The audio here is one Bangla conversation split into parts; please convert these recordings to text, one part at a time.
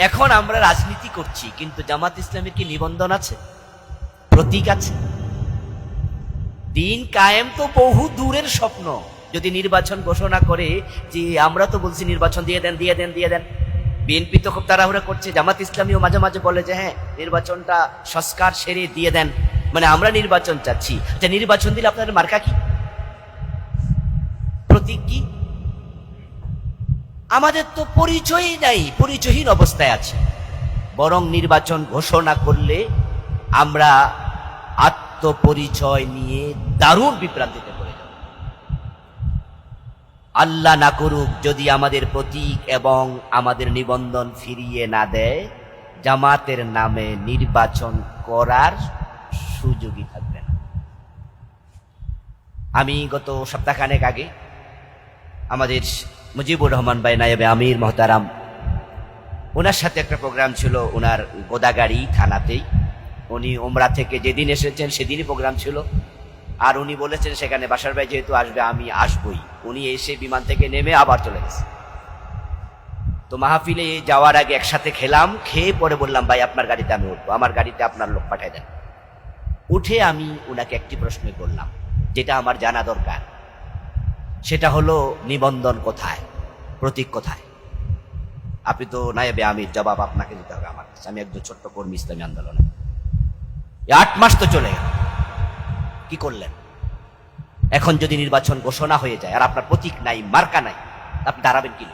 এখন আমরা রাজনীতি করছি, কিন্তু জামাত ইসলামের কি নিবন্ধন আছে, প্রতীক আছে? দিন কায়েম তো বহু দূরের স্বপ্ন। যদি নির্বাচন ঘোষণা করে যে আমরা তো বলছি নির্বাচন দিয়ে দেন দিয়ে দেন দিয়ে দেন, বিএনপি তো খুব তাড়াহুড়া করছে, জামাত ইসলামীও মাঝে মাঝে বলে যে হ্যাঁ নির্বাচনটা সংস্কার সেরে দিয়ে দেন, মানে আমরা নির্বাচন চাচ্ছি। নির্বাচন দিলে আপনাদের মার্কা কি, প্রতীক কি? আমাদের তো পরিচয়ই নাই, পরিচয়হীন অবস্থায় আছে। বরং নির্বাচন ঘোষণা করলে আমরা আত্মপরিচয় নিয়ে দারুণ বিভ্রান্তিতে পড়ে যাব। আল্লাহ না করুক যদি আমাদের প্রতীক এবং আমাদের নিবন্ধন ফিরিয়ে না দেয়, জামাতের নামে নির্বাচন করার সুযোগই থাকবে না। আমি গত সপ্তাহখানেক আগে আমাদের মুজিবুর রহমান ভাই নায়েবে আমির মহতারাম, ওনার সাথে একটা প্রোগ্রাম ছিল ওনার গোদাগাড়ি থানাতেই। উনি উমরা থেকে যেদিন এসেছেন সেদিনই প্রোগ্রাম ছিল, আর উনি বলেছেন সেখানে বাসার ভাই যেহেতু আসবে আমি আসবই। উনি এসে বিমান থেকে নেমে আবার চলে গেছে। তো মাহফিলে যাওয়ার আগে একসাথে খেলাম, খেয়ে পরে বললাম ভাই আপনার গাড়িতে আমি উঠবো, আমার গাড়িতে আপনার লোক পাঠাই দেন। উঠে আমি ওনাকে একটি প্রশ্ন করলাম যেটা আমার জানা দরকার, সেটা হলো নিবন্ধন কোথায়, প্রতীক কোথায়? আপনি তো নায়েবে আমির, জবাব আপনাকে দিতে হবে আমার কাছে। আমি একজন ছোট্ট কর্মী ইসলামী আন্দোলনে, 8 মাস তো চলে গেল, কি করলেন? এখন যদি নির্বাচন ঘোষণা হয়ে যায় আর আপনার প্রতীক নাই, মার্কা নাই, আপনি দাঁড়াবেন কি?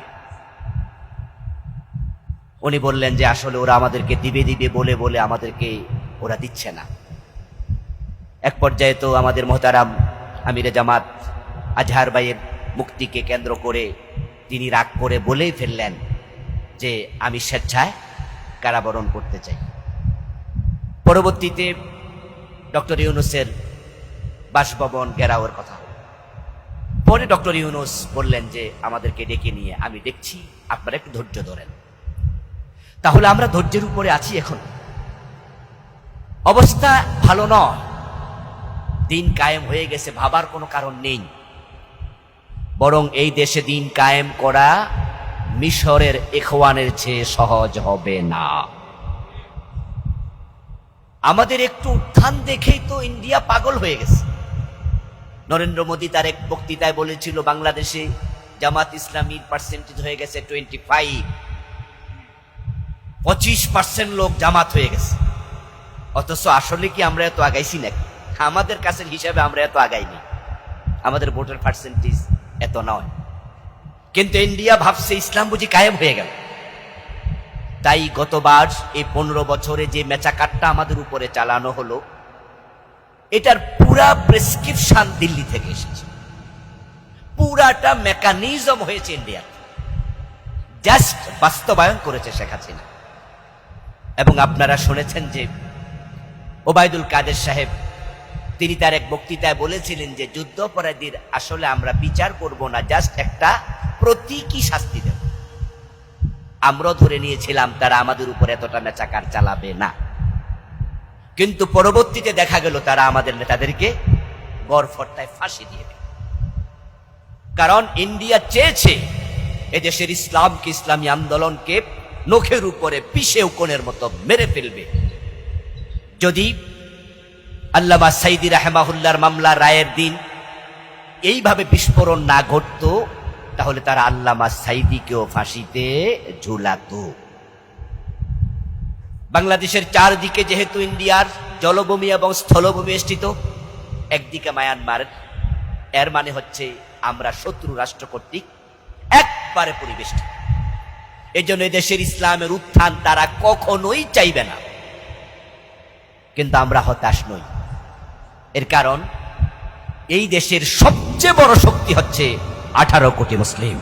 উনি বললেন যে আসলে ওরা আমাদেরকে দিবে দিবে বলে বলে আমাদেরকে ওরা দিচ্ছে না। এক পর্যায়ে তো আমাদের মোহতারাম আমিরে জামাত আজহার ভাইয়ের মুক্তিকে কেন্দ্র করে তিনি রাগ করে বলেই ফেললেন যে আমি স্বেচ্ছায় কারাবরণ করতে চাই। পরবর্তীতে ডক্টর ইউনূসের বাসভবন ঘেরাওয়ের কথা হল। পরে ডক্টর ইউনূস বললেন যে আমাদেরকে ডেকে নিয়ে, আমি দেখছি আপনারা একটু ধৈর্য ধরেন। তাহলে আমরা ধৈর্যের উপরে আছি। এখন অবস্থা ভালো নয়, দিন কায়েম হয়ে গেছে, ভাবার কোনো কারণ নেই। বরং এই দেশে দিন কায়েম করা মিশরের ইখওয়ানের চেয়ে সহজ হবে না। আমাদের একটু উত্থান দেখেই তো ইন্ডিয়া পাগল হয়ে গেছে। নরেন্দ্র মোদী তার এক বক্তৃতায় বলেছিল বাংলাদেশে জামাত ইসলামীর পার্সেন্টেজ হয়ে গেছে 25, 25% লোক জামাত হয়ে গেছে। অথচ আসলে কি আমরা এত আগাইছি নাকি? আমাদের কাছের হিসাবে আমরা এত আগাইনি, আমাদের ভোটের পার্সেন্টেজ এত নয়। কিন্তু ইন্ডিয়া ভাবছে ইসলাম বুঝি কায়েম হয়ে গেল। তাই গতবার এই 15 বছরে যে মেচাকাটটা আমাদের উপরে চালানো হলো, এটার পুরা প্রেসক্রিপশন দিল্লি থেকে এসেছে, পুরাটা মেকানিজম হয়েছে ইন্ডিয়া, জাস্ট বাস্তবায়ন করেছে শেখ হাসিনা। এবং আপনারা শুনেছেন যে ওবায়দুল কাদের সাহেব তিনি তার এক বক্তৃতায় বলেছিলেন যে যুদ্ধাপরাধীর আসলে আমরা বিচার করব না, জাস্ট একটা প্রতীকী শাস্তি দেব। আমরা ধরে নিয়েছিলাম তারা আমাদের উপর এতটা মেচাকার চালাবে না, কিন্তু পরবর্তীতে দেখা গেল তারা আমাদের নেতাদেরকে গড়ফড়টায় ফাঁসি দিয়ে দেবে। কারণ ইন্ডিয়া চেয়েছে এদেশের ইসলামকে, ইসলামী আন্দোলনকে নখের উপরে পিষে উকনের মতো মেরে ফেলবে। যদি আল্লামা সাইদি রাহমাহুল্লাহর মামলা রায়ের দিন এইভাবে বিস্ফোরণ না ঘটত, তাহলে তারা আল্লামা সাইদিকেও ফাঁসিতে ঝুলাতো। বাংলাদেশের চারদিকে যেহেতু ইন্ডিয়ার জলভূমি এবং স্থলভূমি বেষ্টিত, একদিকে মায়ানমার, এর মানে হচ্ছে আমরা শত্রু রাষ্ট্র কর্তৃক একবারে পরিবেষ্টিত। এই জন্য দেশের ইসলামের উত্থান তারা কখনোই চাইবে না। কিন্তু আমরা হতাশ নই। এর কারণ এই দেশের সবচেয়ে বড় শক্তি হচ্ছে 18 কোটি মুসলিম।